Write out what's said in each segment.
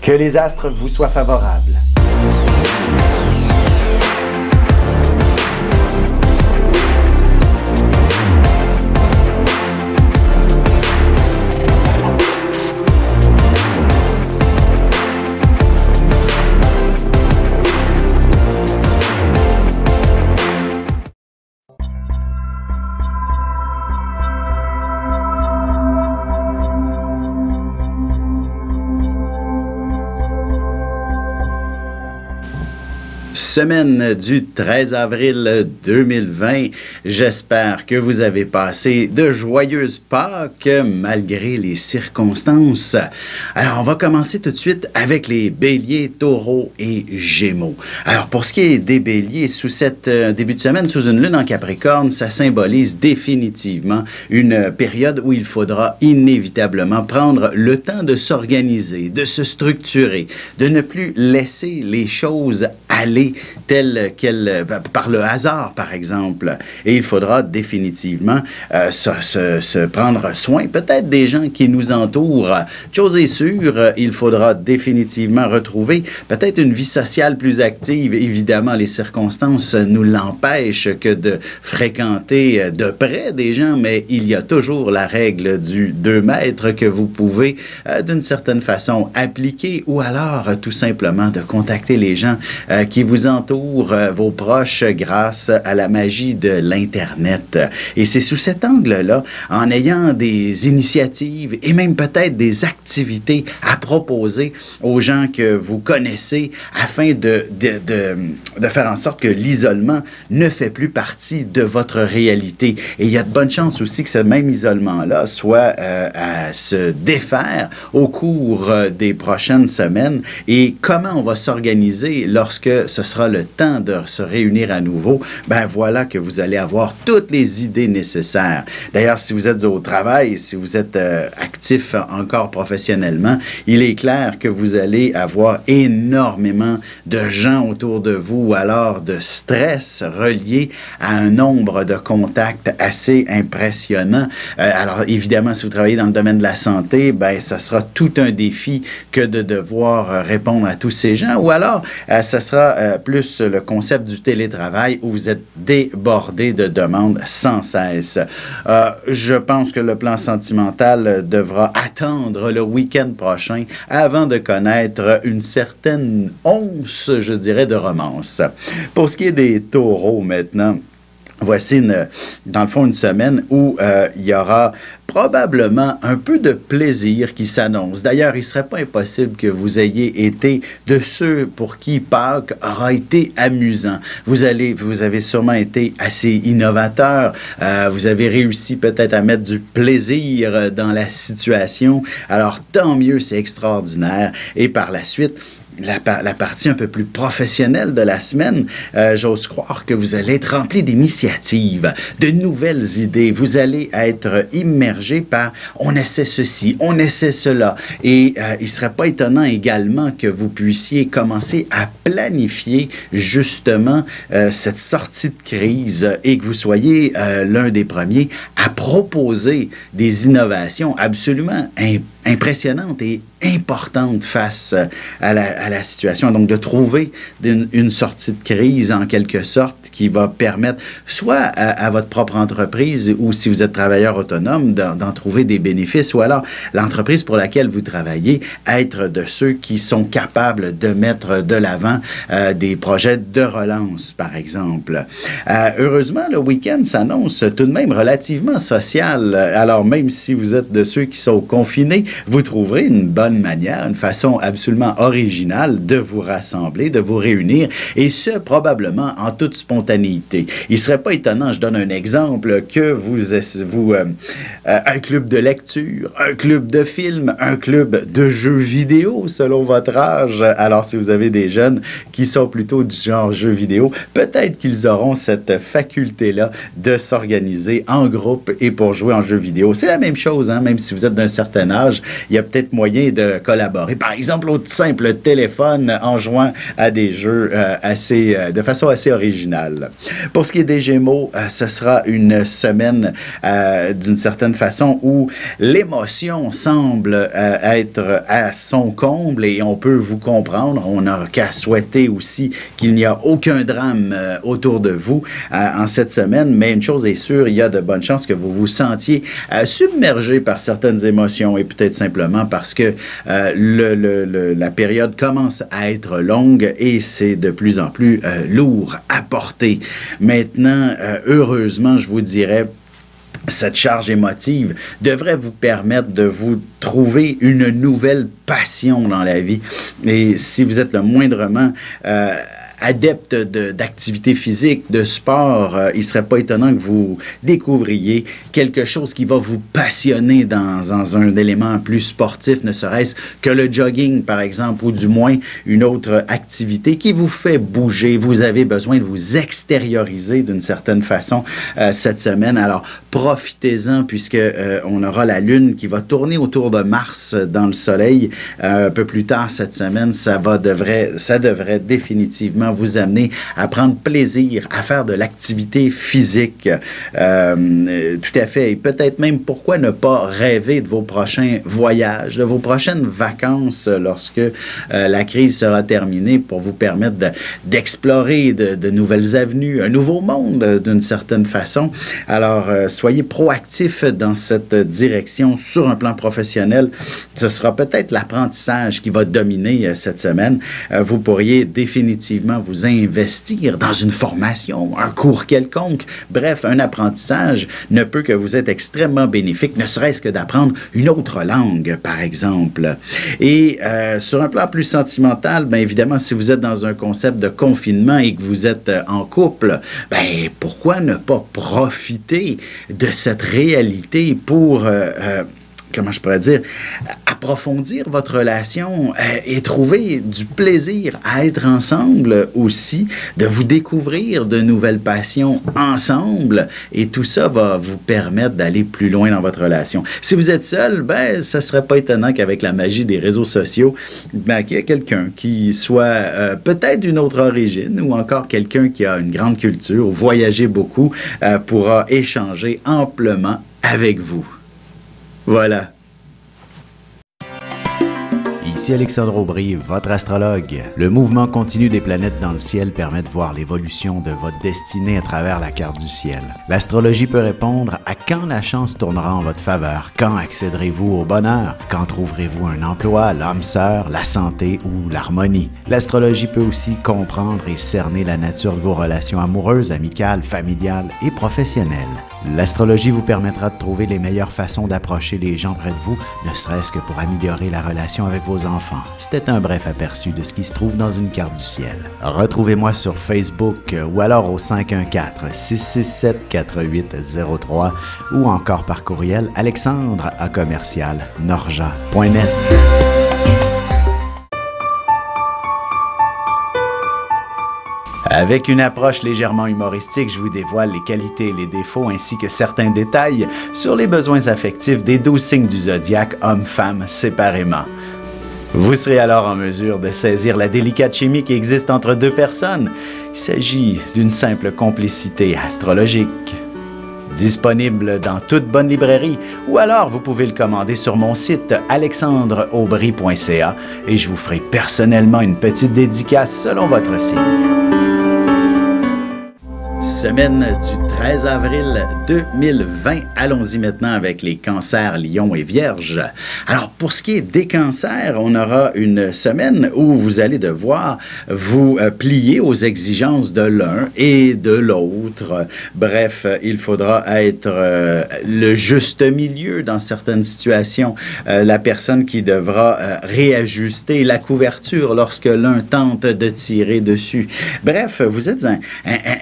Que les astres vous soient favorables. Semaine du 13 avril 2020. J'espère que vous avez passé de joyeuses Pâques malgré les circonstances. Alors, on va commencer tout de suite avec les Béliers, Taureaux et Gémeaux. Alors, pour ce qui est des Béliers, sous cette début de semaine, sous une lune en Capricorne, ça symbolise définitivement une période où il faudra inévitablement prendre le temps de s'organiser, de se structurer, de ne plus laisser les choses aller telles qu'elles, par le hasard, par exemple. Et il faudra définitivement se prendre soin, peut-être des gens qui nous entourent. Chose est sûre, il faudra définitivement retrouver peut-être une vie sociale plus active. Évidemment, les circonstances nous l'empêchent que de fréquenter de près des gens, mais il y a toujours la règle du 2 mètres que vous pouvez, d'une certaine façon, appliquer, ou alors tout simplement de contacter les gens qui vous entourent, vos proches, grâce à la magie de l'Internet. Et c'est sous cet angle-là, en ayant des initiatives et même peut-être des activités à proposer aux gens que vous connaissez afin de faire en sorte que l'isolement ne fait plus partie de votre réalité. Et il y a de bonnes chances aussi que ce même isolement-là soit à se défaire au cours des prochaines semaines. Et comment on va s'organiser lorsque ce sera le temps de se réunir à nouveau? Ben voilà que vous allez avoir toutes les idées nécessaires. D'ailleurs, si vous êtes au travail, si vous êtes actif encore professionnellement, il est clair que vous allez avoir énormément de gens autour de vous, ou alors de stress relié à un nombre de contacts assez impressionnant. Alors, évidemment, si vous travaillez dans le domaine de la santé, ben ça sera tout un défi que de devoir répondre à tous ces gens, ou alors ça sera plus le concept du télétravail où vous êtes débordé de demandes sans cesse. Je pense que le plan sentimental devra attendre le week-end prochain avant de connaître une certaine once, je dirais, de romance. Pour ce qui est des taureaux maintenant, voici, dans le fond, une semaine où il y aura probablement un peu de plaisir qui s'annonce. D'ailleurs, il ne serait pas impossible que vous ayez été de ceux pour qui Pâques aura été amusant. Vous avez sûrement été assez innovateur. Vous avez réussi peut-être à mettre du plaisir dans la situation. Alors, tant mieux, c'est extraordinaire. Et par la suite, la partie un peu plus professionnelle de la semaine, j'ose croire que vous allez être rempli d'initiatives, de nouvelles idées. Vous allez être immergé par « on essaie ceci, on essaie cela ». Et il ne serait pas étonnant également que vous puissiez commencer à planifier justement cette sortie de crise et que vous soyez l'un des premiers à proposer des innovations absolument impressionnantes et importante face à la situation. Donc, de trouver une sortie de crise, en quelque sorte, qui va permettre, soit à votre propre entreprise, ou si vous êtes travailleur autonome, d'en trouver des bénéfices, ou alors l'entreprise pour laquelle vous travaillez, être de ceux qui sont capables de mettre de l'avant des projets de relance, par exemple. Heureusement, le week-end s'annonce tout de même relativement social. Alors, même si vous êtes de ceux qui sont confinés, vous trouverez une bonne manière, une façon absolument originale de vous rassembler, de vous réunir, et ce, probablement en toute spontanéité. Il ne serait pas étonnant, je donne un exemple, que un club de lecture, un club de films, un club de jeux vidéo, selon votre âge. Alors, si vous avez des jeunes qui sont plutôt du genre jeux vidéo, peut-être qu'ils auront cette faculté-là de s'organiser en groupe et pour jouer en jeux vidéo. C'est la même chose, hein, même si vous êtes d'un certain âge, échange, il y a peut-être moyen de collaborer. Par exemple, au simple téléphone en jouant à des jeux de façon assez originale. Pour ce qui est des Gémeaux, ce sera une semaine d'une certaine façon où l'émotion semble être à son comble et on peut vous comprendre. On n'a qu'à souhaiter aussi qu'il n'y a aucun drame autour de vous en cette semaine, mais une chose est sûre, il y a de bonnes chances que vous vous sentiez submergé par certaines émotions et peut-être simplement parce que la période commence à être longue et c'est de plus en plus lourd à porter. Maintenant, heureusement, je vous dirais, cette charge émotive devrait vous permettre de vous trouver une nouvelle passion dans la vie. Et si vous êtes le moindrement adepte d'activité physique, de sport, il ne serait pas étonnant que vous découvriez quelque chose qui va vous passionner dans un élément plus sportif, ne serait-ce que le jogging, par exemple, ou du moins une autre activité qui vous fait bouger. Vous avez besoin de vous extérioriser d'une certaine façon cette semaine. Alors, profitez-en puisque on aura la Lune qui va tourner autour de Mars dans le Soleil un peu plus tard cette semaine. Ça devrait définitivement vous amener à prendre plaisir à faire de l'activité physique. Tout à fait. Et peut-être même pourquoi ne pas rêver de vos prochains voyages, de vos prochaines vacances lorsque la crise sera terminée pour vous permettre d'explorer de nouvelles avenues, un nouveau monde d'une certaine façon. Alors, soyez proactifs dans cette direction sur un plan professionnel. Ce sera peut-être l'apprentissage qui va dominer cette semaine. Vous pourriez définitivement vous investir dans une formation, un cours quelconque. Bref, un apprentissage ne peut que vous être extrêmement bénéfique, ne serait-ce que d'apprendre une autre langue, par exemple. Et sur un plan plus sentimental, bien évidemment, si vous êtes dans un concept de confinement et que vous êtes en couple, bien pourquoi ne pas profiter de cette réalité pour comment je pourrais dire, approfondir votre relation et trouver du plaisir à être ensemble aussi, de vous découvrir de nouvelles passions ensemble et tout ça va vous permettre d'aller plus loin dans votre relation. Si vous êtes seul, ben, ça serait pas étonnant qu'avec la magie des réseaux sociaux, ben, qu'il y ait quelqu'un qui soit peut-être d'une autre origine ou encore quelqu'un qui a une grande culture ou voyagé beaucoup pourra échanger amplement avec vous. Voilà. Ici Alexandre Aubry, votre astrologue. Le mouvement continu des planètes dans le ciel permet de voir l'évolution de votre destinée à travers la carte du ciel. L'astrologie peut répondre à quand la chance tournera en votre faveur, quand accéderez-vous au bonheur, quand trouverez-vous un emploi, l'âme sœur, la santé ou l'harmonie. L'astrologie peut aussi comprendre et cerner la nature de vos relations amoureuses, amicales, familiales et professionnelles. L'astrologie vous permettra de trouver les meilleures façons d'approcher les gens près de vous, ne serait-ce que pour améliorer la relation avec vos enfants. C'était un bref aperçu de ce qui se trouve dans une carte du ciel. Retrouvez-moi sur Facebook ou alors au 514-667-4803 ou encore par courriel alexandre@norja.net. Avec une approche légèrement humoristique, je vous dévoile les qualités et les défauts ainsi que certains détails sur les besoins affectifs des 12 signes du zodiaque, hommes-femmes séparément. Vous serez alors en mesure de saisir la délicate chimie qui existe entre deux personnes. Il s'agit d'une simple complicité astrologique. Disponible dans toute bonne librairie ou alors vous pouvez le commander sur mon site alexandreaubry.ca et je vous ferai personnellement une petite dédicace selon votre signe. Semaine du 13 avril 2020. Allons-y maintenant avec les cancers, lions et vierges. Alors, pour ce qui est des cancers, on aura une semaine où vous allez devoir vous plier aux exigences de l'un et de l'autre. Bref, il faudra être le juste milieu dans certaines situations. La personne qui devra réajuster la couverture lorsque l'un tente de tirer dessus. Bref, vous êtes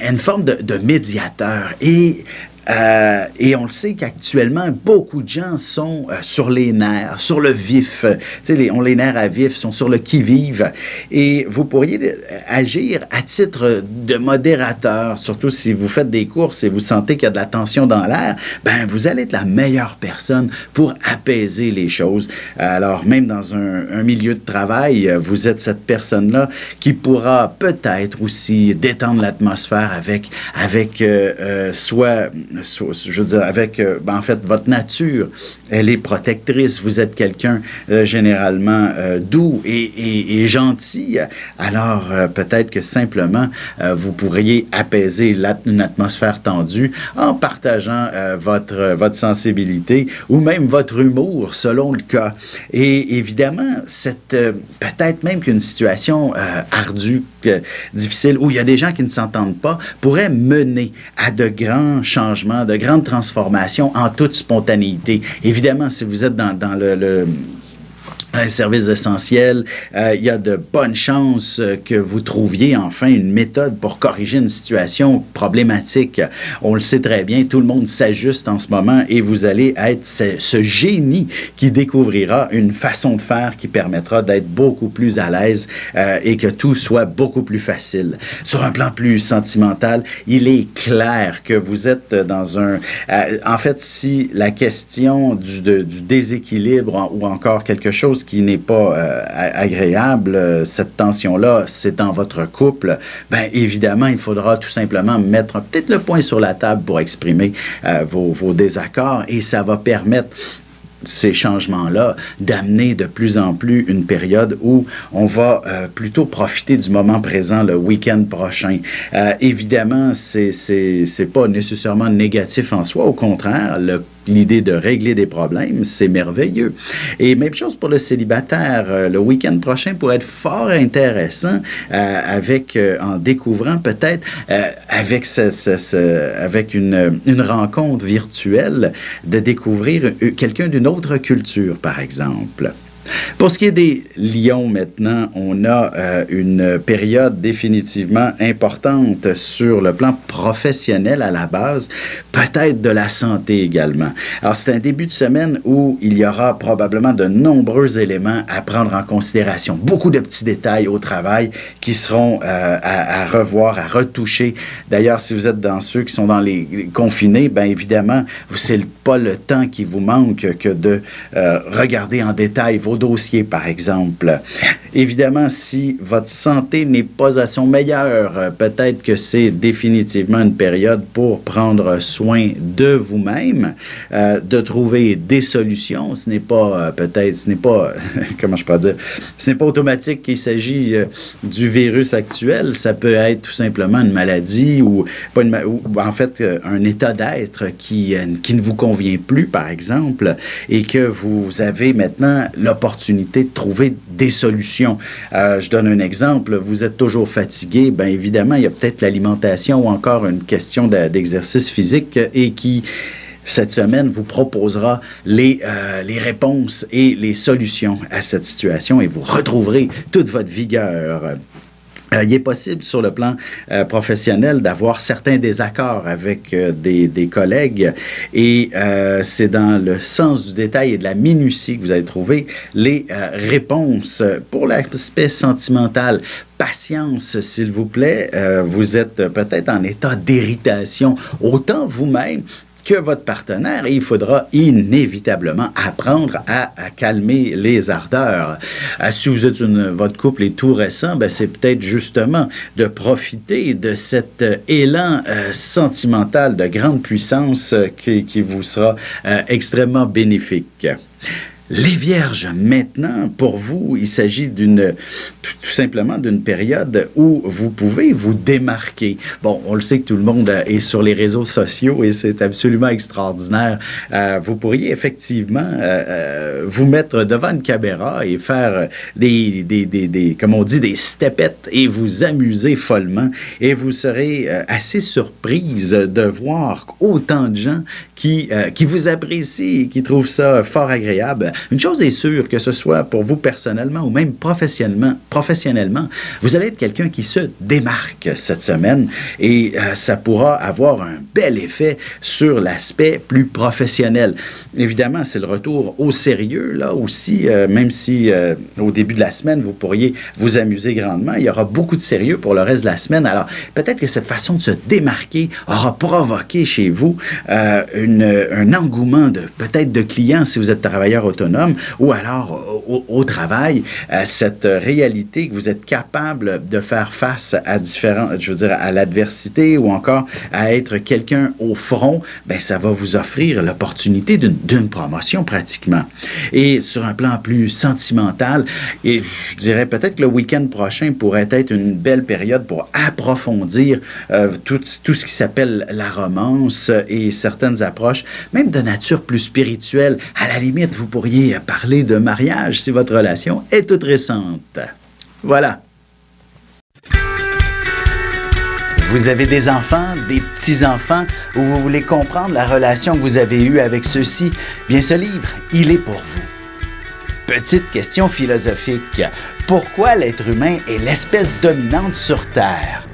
une forme de médiateur et Et on le sait qu'actuellement, beaucoup de gens sont sur les nerfs, sur le vif. Tu sais, on les nerfs à vif, sont sur le qui-vive. Et vous pourriez agir à titre de modérateur, surtout si vous faites des courses et vous sentez qu'il y a de la tension dans l'air, ben vous allez être la meilleure personne pour apaiser les choses. Alors, même dans un milieu de travail, vous êtes cette personne-là qui pourra peut-être aussi détendre l'atmosphère avec je veux dire, avec, en fait, votre nature, elle est protectrice. Vous êtes quelqu'un généralement doux et gentil. Alors, peut-être que simplement, vous pourriez apaiser une atmosphère tendue en partageant votre sensibilité ou même votre humour, selon le cas. Et évidemment, peut-être même qu'une situation ardue, difficile, où il y a des gens qui ne s'entendent pas, pourrait mener à de grands changements, de grandes transformations en toute spontanéité. Évidemment, si vous êtes dans un service essentiel, il y a de bonnes chances que vous trouviez enfin une méthode pour corriger une situation problématique. On le sait très bien, tout le monde s'ajuste en ce moment et vous allez être ce génie qui découvrira une façon de faire qui permettra d'être beaucoup plus à l'aise et que tout soit beaucoup plus facile. Sur un plan plus sentimental, il est clair que vous êtes dans en fait, si la question du déséquilibre ou encore quelque chose qui n'est pas agréable, cette tension-là, c'est dans votre couple, bien évidemment, il faudra tout simplement mettre peut-être le point sur la table pour exprimer vos désaccords et ça va permettre ces changements-là, d'amener de plus en plus une période où on va plutôt profiter du moment présent le week-end prochain. Évidemment, c'est pas nécessairement négatif en soi, au contraire, l'idée de régler des problèmes, c'est merveilleux. Et même chose pour le célibataire. Le week-end prochain pourrait être fort intéressant en découvrant peut-être avec une rencontre virtuelle de découvrir quelqu'un d'une autre culture, par exemple. Pour ce qui est des lions maintenant, on a une période définitivement importante sur le plan professionnel à la base, peut-être de la santé également. Alors, c'est un début de semaine où il y aura probablement de nombreux éléments à prendre en considération. Beaucoup de petits détails au travail qui seront à revoir, à retoucher. D'ailleurs, si vous êtes dans ceux qui sont dans les confinés, bien évidemment, c'est pas le temps qui vous manque que de regarder en détail vos dossiers, par exemple. Évidemment, si votre santé n'est pas à son meilleur, peut-être que c'est définitivement une période pour prendre soin de vous-même, de trouver des solutions. Ce n'est pas, comment je peux dire, ce n'est pas automatique qu'il s'agit du virus actuel. Ça peut être tout simplement une maladie ou en fait un état d'être qui ne vous convient plus, par exemple, et que vous avez maintenant l'opportunité de trouver des solutions. Je donne un exemple. Vous êtes toujours fatigué. Bien évidemment, il y a peut-être l'alimentation ou encore une question d'exercice physique et qui, cette semaine, vous proposera les réponses et les solutions à cette situation et vous retrouverez toute votre vigueur. Il est possible sur le plan professionnel d'avoir certains désaccords avec des collègues et c'est dans le sens du détail et de la minutie que vous allez trouver les réponses. Pour l'aspect sentimental, patience, s'il vous plaît. Vous êtes peut-être en état d'irritation, autant vous-même que votre partenaire, et il faudra inévitablement apprendre à calmer les ardeurs. Si vous êtes votre couple est tout récent, ben c'est peut-être justement de profiter de cet élan sentimental de grande puissance qui vous sera extrêmement bénéfique. Les Vierges, maintenant, pour vous, il s'agit tout simplement d'une période où vous pouvez vous démarquer. Bon, on le sait que tout le monde est sur les réseaux sociaux et c'est absolument extraordinaire. Vous pourriez effectivement vous mettre devant une caméra et faire comme on dit, des stepettes et vous amuser follement. Et vous serez assez surprise de voir autant de gens qui vous apprécient et qui trouvent ça fort agréable. Une chose est sûre, que ce soit pour vous personnellement ou même professionnellement, vous allez être quelqu'un qui se démarque cette semaine et ça pourra avoir un bel effet sur l'aspect plus professionnel. Évidemment, c'est le retour au sérieux, là aussi, même si au début de la semaine, vous pourriez vous amuser grandement, il y aura beaucoup de sérieux pour le reste de la semaine. Alors, peut-être que cette façon de se démarquer aura provoqué chez vous un engouement peut-être de clients si vous êtes travailleur autonome ou alors au travail, cette réalité que vous êtes capable de faire face à à l'adversité ou encore à être quelqu'un au front, ben ça va vous offrir l'opportunité d'une promotion pratiquement. Et sur un plan plus sentimental, et je dirais peut-être que le week-end prochain pourrait être une belle période pour approfondir tout ce qui s'appelle la romance et certaines approches, même de nature plus spirituelle. À la limite, vous pourriez parler de mariage si votre relation est toute récente. Voilà. Vous avez des enfants, des petits-enfants, ou vous voulez comprendre la relation que vous avez eue avec ceux-ci? Bien, ce livre, il est pour vous. Petite question philosophique. Pourquoi l'être humain est l'espèce dominante sur Terre?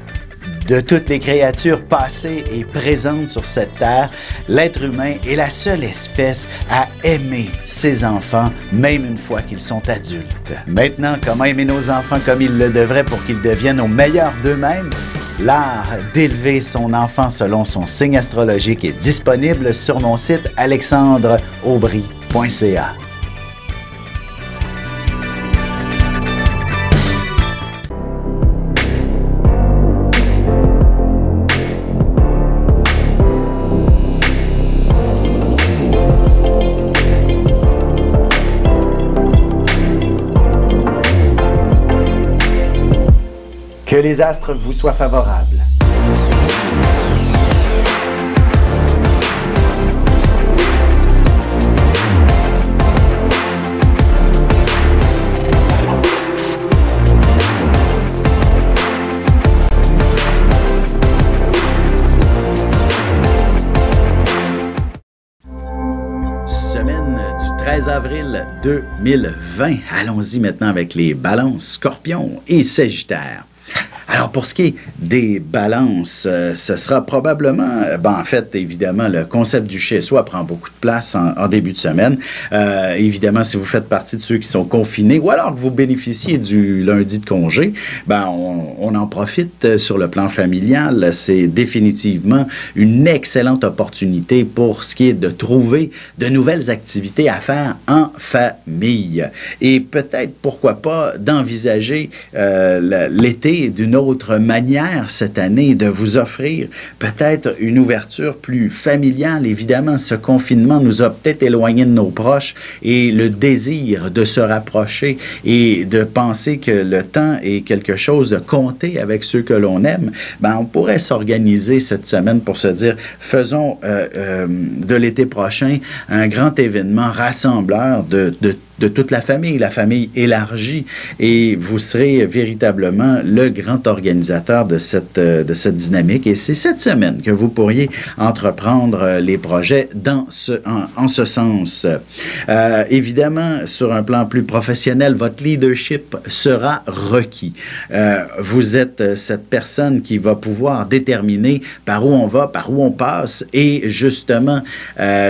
De toutes les créatures passées et présentes sur cette terre, l'être humain est la seule espèce à aimer ses enfants, même une fois qu'ils sont adultes. Maintenant, comment aimer nos enfants comme ils le devraient pour qu'ils deviennent au meilleur d'eux-mêmes? L'art d'élever son enfant selon son signe astrologique est disponible sur mon site alexandreaubry.ca. Que les astres vous soient favorables. Semaine du 13 avril 2020. Allons-y maintenant avec les balances, scorpions et sagittaires. Alors, pour ce qui est des balances, ce sera probablement, en fait, évidemment, le concept du chez-soi prend beaucoup de place en début de semaine. Évidemment, si vous faites partie de ceux qui sont confinés ou alors que vous bénéficiez du lundi de congé, on en profite sur le plan familial. C'est définitivement une excellente opportunité pour ce qui est de trouver de nouvelles activités à faire en famille. Et peut-être, pourquoi pas, d'envisager l'été d'une autre manière cette année, de vous offrir peut-être une ouverture plus familiale. Évidemment, ce confinement nous a peut-être éloignés de nos proches et le désir de se rapprocher et de penser que le temps est quelque chose de compter avec ceux que l'on aime, on pourrait s'organiser cette semaine pour se dire, faisons de l'été prochain un grand événement rassembleur de toute la famille élargie, et vous serez véritablement le grand organisateur de cette dynamique. Et c'est cette semaine que vous pourriez entreprendre les projets en ce sens. Évidemment, sur un plan plus professionnel, votre leadership sera requis. Vous êtes cette personne qui va pouvoir déterminer par où on va, par où on passe, et justement,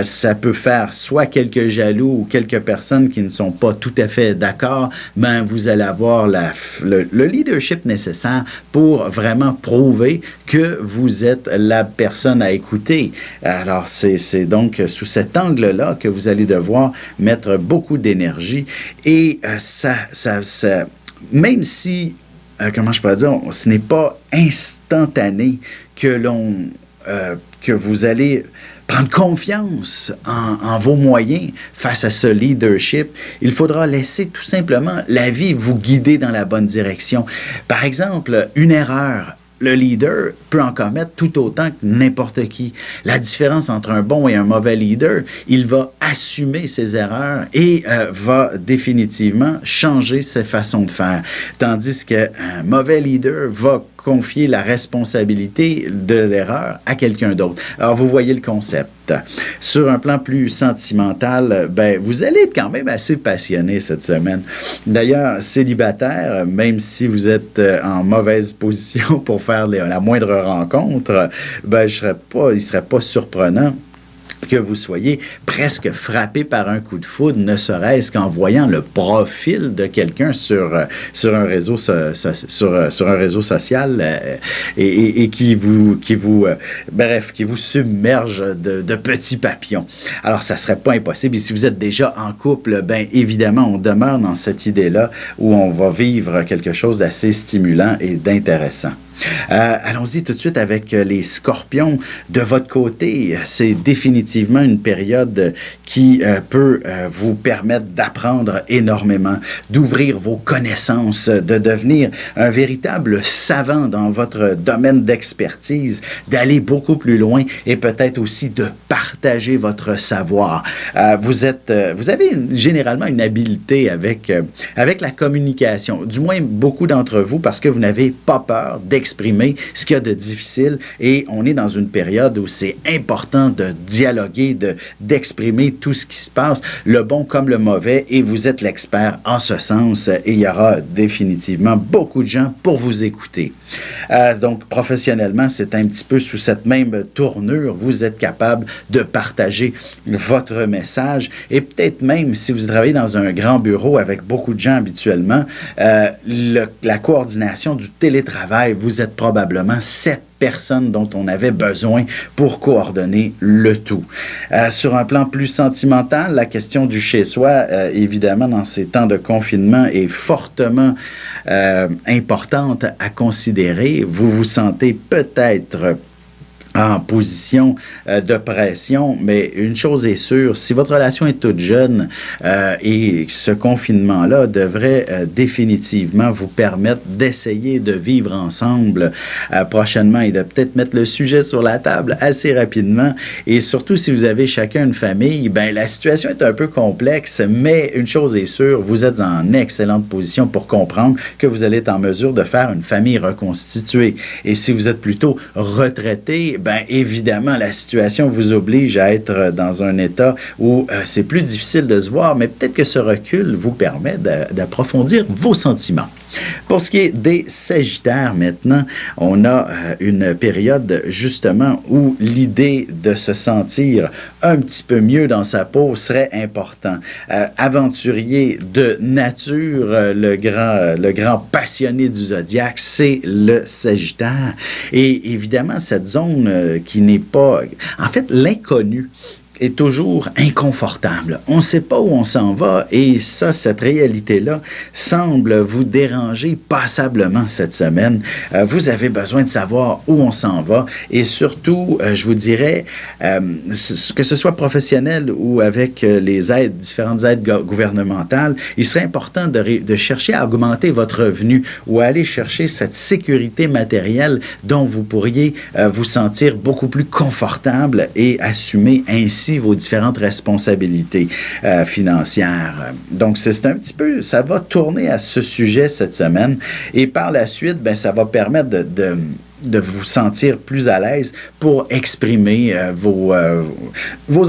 ça peut faire soit quelques jaloux ou quelques personnes qui ne sont pas tout à fait d'accord, vous allez avoir le leadership nécessaire pour vraiment prouver que vous êtes la personne à écouter. Alors, c'est donc sous cet angle-là que vous allez devoir mettre beaucoup d'énergie, et même si, comment je peux dire, ce n'est pas instantané que vous allez prendre confiance en vos moyens face à ce leadership. Il faudra laisser tout simplement la vie vous guider dans la bonne direction. Par exemple, une erreur, le leader peut en commettre tout autant que n'importe qui. La différence entre un bon et un mauvais leader, il va assumer ses erreurs et va définitivement changer ses façons de faire. Tandis qu'un mauvais leader va confier la responsabilité de l'erreur à quelqu'un d'autre. Alors, vous voyez le concept. Sur un plan plus sentimental, ben, vous allez être quand même assez passionné cette semaine. D'ailleurs, célibataire, même si vous êtes en mauvaise position pour faire la moindre rencontre, ben, il ne serait pas surprenant que vous soyez presque frappé par un coup de foudre, ne serait-ce qu'en voyant le profil de quelqu'un sur un réseau social et qui vous submerge de petits papillons. Alors, ça ne serait pas impossible. Et si vous êtes déjà en couple, bien évidemment, on demeure dans cette idée-là où on va vivre quelque chose d'assez stimulant et d'intéressant. Allons-y tout de suite avec les scorpions. De votre côté, c'est définitivement une période qui peut vous permettre d'apprendre énormément, d'ouvrir vos connaissances, de devenir un véritable savant dans votre domaine d'expertise, d'aller beaucoup plus loin et peut-être aussi de partager votre savoir. Vous avez généralement une habileté avec la communication, du moins beaucoup d'entre vous, parce que vous n'avez pas peur d'exprimer ce qu'il y a de difficile et on est dans une période où c'est important de dialoguer, d'exprimer tout ce qui se passe, le bon comme le mauvais, et vous êtes l'expert en ce sens et il y aura définitivement beaucoup de gens pour vous écouter. Donc, professionnellement, c'est un petit peu sous cette même tournure, vous êtes capable de partager votre message et peut-être même, si vous travaillez dans un grand bureau avec beaucoup de gens habituellement, la coordination du télétravail, vous êtes probablement 7 personnes dont on avait besoin pour coordonner le tout. Sur un plan plus sentimental, la question du chez-soi, évidemment, dans ces temps de confinement, est fortement importante à considérer. Vous vous sentez peut-être en position de pression, mais une chose est sûre, si votre relation est toute jeune et ce confinement-là devrait définitivement vous permettre d'essayer de vivre ensemble prochainement et de peut-être mettre le sujet sur la table assez rapidement. Et surtout, si vous avez chacun une famille, ben la situation est un peu complexe, mais une chose est sûre, vous êtes en excellente position pour comprendre que vous allez être en mesure de faire une famille reconstituée. Et si vous êtes plutôt retraité, bien évidemment, la situation vous oblige à être dans un état où c'est plus difficile de se voir, mais peut-être que ce recul vous permet d'approfondir vos sentiments. Pour ce qui est des Sagittaires, maintenant, on a une période justement où l'idée de se sentir un petit peu mieux dans sa peau serait important. Aventurier de nature, le grand passionné du zodiaque, c'est le Sagittaire. Et évidemment, cette zone qui n'est pas... En fait, l'inconnu est toujours inconfortable. On ne sait pas où on s'en va et ça, cette réalité-là semble vous déranger passablement cette semaine. Vous avez besoin de savoir où on s'en va et surtout, je vous dirais, que ce soit professionnel ou avec les aides, différentes aides gouvernementales, il serait important de chercher à augmenter votre revenu ou à aller chercher cette sécurité matérielle dont vous pourriez vous sentir beaucoup plus confortable et assumer ainsi vos différentes responsabilités financières. Donc, c'est un petit peu, ça va tourner à ce sujet cette semaine et par la suite, ben, ça va permettre de vous sentir plus à l'aise pour exprimer vos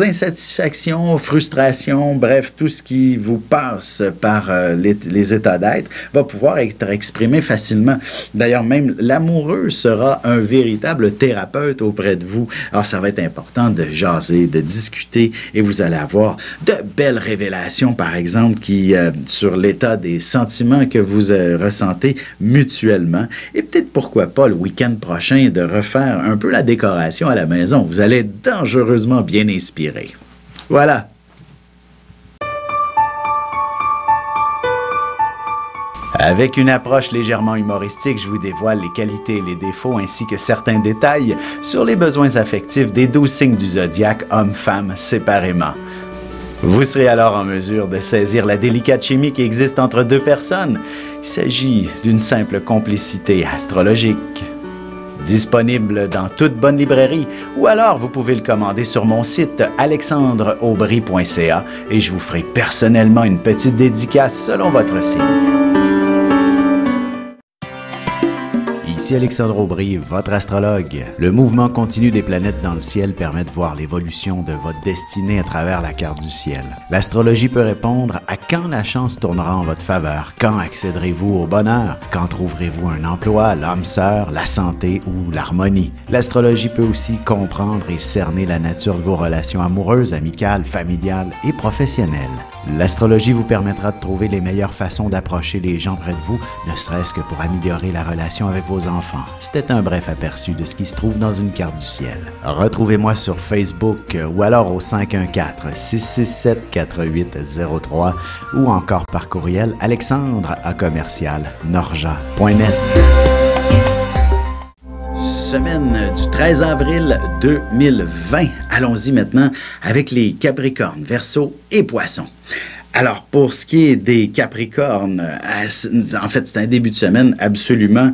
insatisfactions, frustrations, bref, tout ce qui vous passe par les états d'être va pouvoir être exprimé facilement. D'ailleurs, même l'amoureux sera un véritable thérapeute auprès de vous. Alors, ça va être important de jaser, de discuter et vous allez avoir de belles révélations, par exemple, sur l'état des sentiments que vous ressentez mutuellement. Et peut-être, pourquoi pas, le week-end prochain, de refaire un peu la décoration à la maison. Vous allez être dangereusement bien inspiré. Voilà. Avec une approche légèrement humoristique, je vous dévoile les qualités et les défauts ainsi que certains détails sur les besoins affectifs des 12 signes du zodiaque, hommes-femmes, séparément. Vous serez alors en mesure de saisir la délicate chimie qui existe entre deux personnes. Il s'agit d'une simple complicité astrologique. Disponible dans toute bonne librairie ou alors vous pouvez le commander sur mon site alexandreaubry.ca et je vous ferai personnellement une petite dédicace selon votre signe. Ici Alexandre Aubry, votre astrologue. Le mouvement continu des planètes dans le ciel permet de voir l'évolution de votre destinée à travers la carte du ciel. L'astrologie peut répondre à quand la chance tournera en votre faveur, quand accéderez-vous au bonheur, quand trouverez-vous un emploi, l'âme sœur, la santé ou l'harmonie. L'astrologie peut aussi comprendre et cerner la nature de vos relations amoureuses, amicales, familiales et professionnelles. L'astrologie vous permettra de trouver les meilleures façons d'approcher les gens près de vous, ne serait-ce que pour améliorer la relation avec vos enfants. C'était un bref aperçu de ce qui se trouve dans une carte du ciel. Retrouvez-moi sur Facebook ou alors au 514-667-4803 ou encore par courriel alexandre@norja.net. Semaine du 13 avril 2020. Allons-y maintenant avec les Capricornes, Verseaux et Poissons. Alors, pour ce qui est des Capricornes, en fait, c'est un début de semaine absolument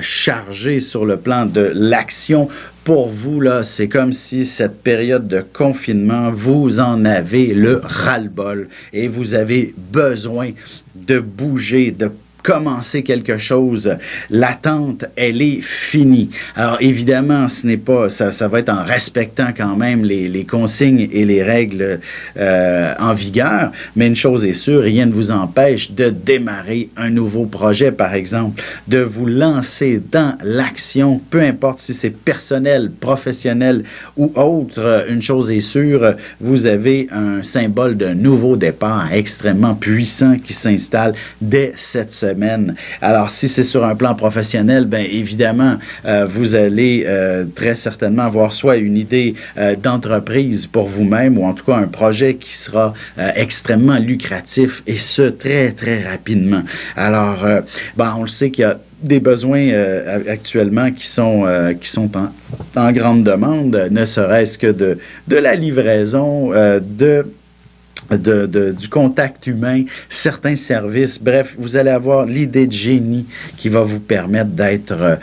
chargé sur le plan de l'action. Pour vous, là, c'est comme si cette période de confinement, vous en avez le ras-le-bol et vous avez besoin de bouger, de commencer quelque chose. L'attente, elle est finie. Alors, évidemment, ce n'est pas... Ça va être en respectant quand même les consignes et les règles en vigueur, mais une chose est sûre, rien ne vous empêche de démarrer un nouveau projet, par exemple, de vous lancer dans l'action, peu importe si c'est personnel, professionnel ou autre. Une chose est sûre, vous avez un symbole d'un nouveau départ extrêmement puissant qui s'installe dès cette semaine. Alors, si c'est sur un plan professionnel, bien évidemment, vous allez très certainement avoir soit une idée d'entreprise pour vous-même ou en tout cas un projet qui sera extrêmement lucratif et ce, très, très rapidement. Alors, on le sait qu'il y a des besoins actuellement qui sont en grande demande, ne serait-ce que de la livraison, du contact humain, certains services. Bref, vous allez avoir l'idée de génie qui va vous permettre d'être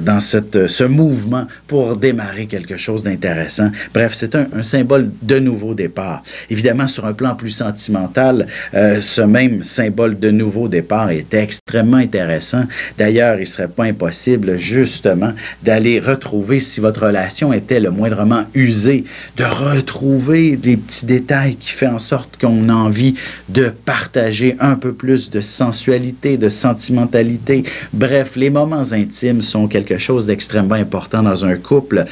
dans ce mouvement pour démarrer quelque chose d'intéressant. Bref, c'est un symbole de nouveau départ. Évidemment, sur un plan plus sentimental, ce même symbole de nouveau départ est extrêmement intéressant. D'ailleurs, il ne serait pas impossible, justement, d'aller retrouver, si votre relation était le moindrement usée, de retrouver des petits détails qui fait en sorte qu'on a envie de partager un peu plus de sensualité, de sentimentalité. Bref, les moments intimes sont quelque chose d'extrêmement important dans un couple.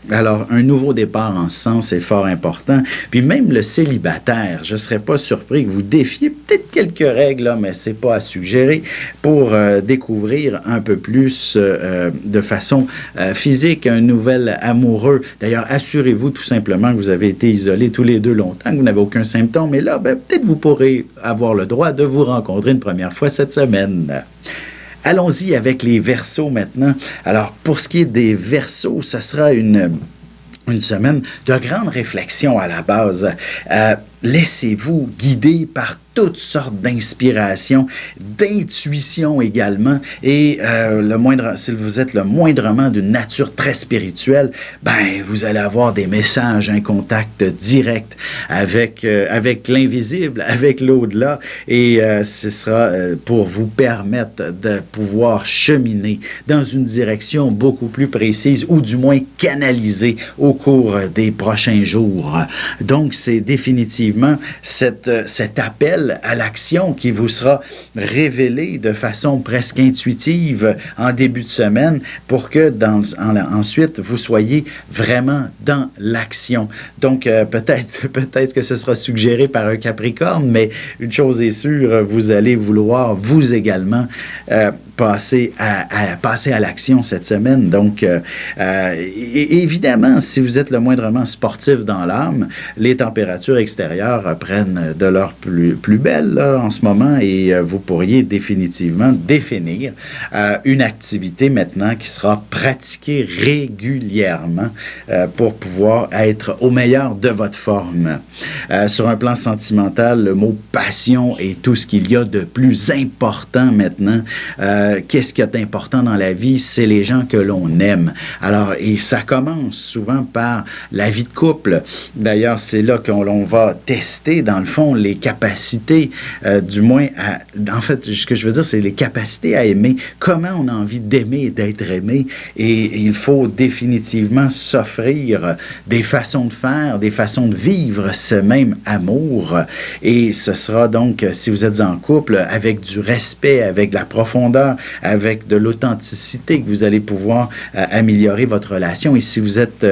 Alors, un nouveau départ en ce sens est fort important. Puis même le célibataire, je ne serais pas surpris que vous défiez peut-être quelques règles, là, mais ce n'est pas à suggérer, pour découvrir un peu plus de façon physique un nouvel amoureux. D'ailleurs, assurez-vous tout simplement que vous avez été isolés tous les deux longtemps, que vous n'avez aucun symptôme, et là, peut-être vous pourrez avoir le droit de vous rencontrer une première fois cette semaine. Allons-y avec les Verseaux maintenant. Alors, pour ce qui est des Verseaux, ce sera une semaine de grande réflexion à la base. Laissez-vous guider par toutes sortes d'inspirations, d'intuition également, et si vous êtes le moindrement d'une nature très spirituelle, vous allez avoir des messages, un contact direct avec l'invisible, avec l'au-delà, et ce sera pour vous permettre de pouvoir cheminer dans une direction beaucoup plus précise, ou du moins canalisée au cours des prochains jours. Donc, c'est définitivement cet appel à l'action qui vous sera révélé de façon presque intuitive en début de semaine pour que ensuite vous soyez vraiment dans l'action. Donc peut-être que ce sera suggéré par un Capricorne, mais une chose est sûre, vous allez vouloir vous également passer à l'action cette semaine. Donc évidemment, si vous êtes le moindrement sportif dans l'âme, les températures extérieures prennent de leur plus belle là, en ce moment, et vous pourriez définitivement définir une activité maintenant qui sera pratiquée régulièrement pour pouvoir être au meilleur de votre forme. Sur un plan sentimental, le mot passion est tout ce qu'il y a de plus important maintenant. qu'est-ce qui est important dans la vie? C'est les gens que l'on aime. Alors, et ça commence souvent par la vie de couple. D'ailleurs, c'est là qu'on va tester, dans le fond, les capacités, du moins, en fait, ce que je veux dire, c'est les capacités à aimer. Comment on a envie d'aimer et d'être aimé. Et il faut définitivement s'offrir des façons de faire, des façons de vivre ce même amour. Et ce sera donc, si vous êtes en couple, avec du respect, avec de la profondeur, avec de l'authenticité que vous allez pouvoir améliorer votre relation. Et si vous êtes,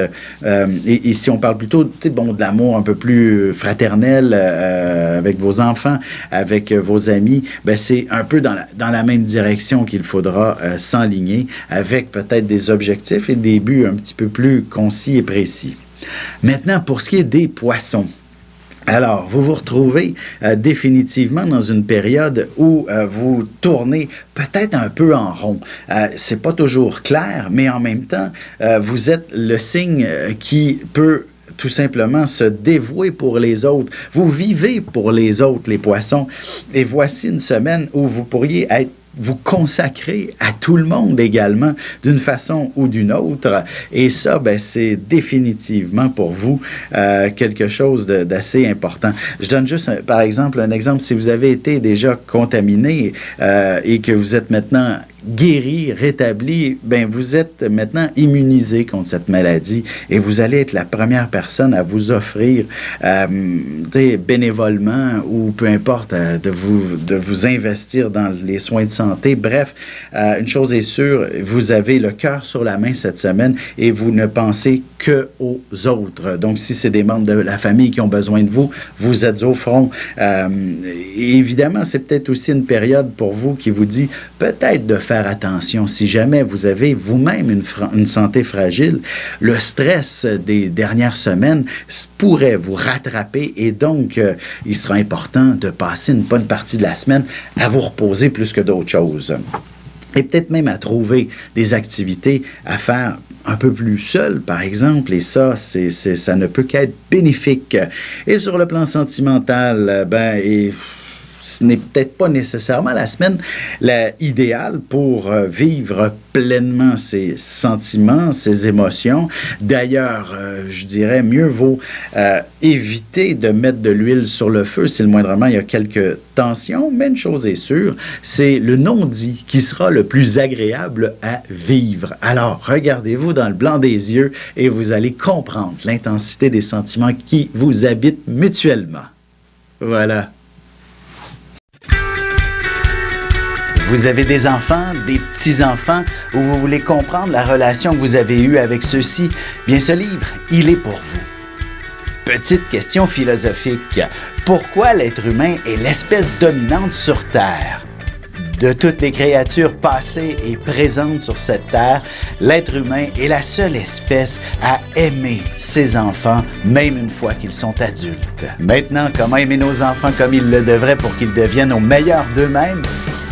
et si on parle plutôt, bon, de l'amour un peu plus fraternel avec vos enfants, avec vos amis, ben c'est un peu dans la même direction qu'il faudra s'enligner, avec peut-être des objectifs et des buts un petit peu plus concis et précis. Maintenant, pour ce qui est des poissons, alors, vous vous retrouvez définitivement dans une période où vous tournez peut-être un peu en rond. C'est pas toujours clair, mais en même temps, vous êtes le signe qui peut tout simplement se dévouer pour les autres. Vous vivez pour les autres, les poissons. Et voici une semaine où vous pourriez vous consacrer à tout le monde également, d'une façon ou d'une autre. Et ça, ben, c'est définitivement pour vous quelque chose d'assez important. Je donne juste, par exemple, un exemple. Si vous avez été déjà contaminé et que vous êtes maintenant guéri, rétabli, ben vous êtes maintenant immunisé contre cette maladie et vous allez être la première personne à vous offrir bénévolement ou peu importe de vous investir dans les soins de santé. Bref, une chose est sûre, vous avez le cœur sur la main cette semaine et vous ne pensez que aux autres. Donc, si c'est des membres de la famille qui ont besoin de vous, vous êtes au front. Et évidemment, c'est peut-être aussi une période pour vous qui vous dit peut-être de faire attention. Si jamais vous avez vous-même une santé fragile, le stress des dernières semaines pourrait vous rattraper et donc il sera important de passer une bonne partie de la semaine à vous reposer plus que d'autres choses. Et peut-être même à trouver des activités à faire un peu plus seul, par exemple, et ça, ça ne peut qu'être bénéfique. Et sur le plan sentimental, ce n'est peut-être pas nécessairement la semaine idéale pour vivre pleinement ses sentiments, ses émotions. D'ailleurs, je dirais, mieux vaut éviter de mettre de l'huile sur le feu si le moindrement il y a quelques tensions, mais une chose est sûre, c'est le non-dit qui sera le plus agréable à vivre. Alors, regardez-vous dans le blanc des yeux et vous allez comprendre l'intensité des sentiments qui vous habitent mutuellement. Voilà. Vous avez des enfants, des petits-enfants, ou vous voulez comprendre la relation que vous avez eue avec ceux-ci? Bien, ce livre, il est pour vous. Petite question philosophique. Pourquoi l'être humain est l'espèce dominante sur Terre? De toutes les créatures passées et présentes sur cette terre, l'être humain est la seule espèce à aimer ses enfants, même une fois qu'ils sont adultes. Maintenant, comment aimer nos enfants comme ils le devraient pour qu'ils deviennent au meilleur d'eux-mêmes?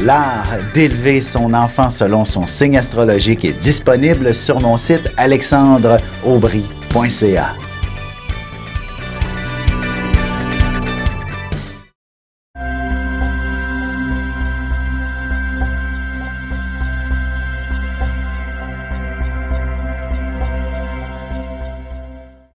L'art d'élever son enfant selon son signe astrologique est disponible sur mon site alexandreaubry.ca.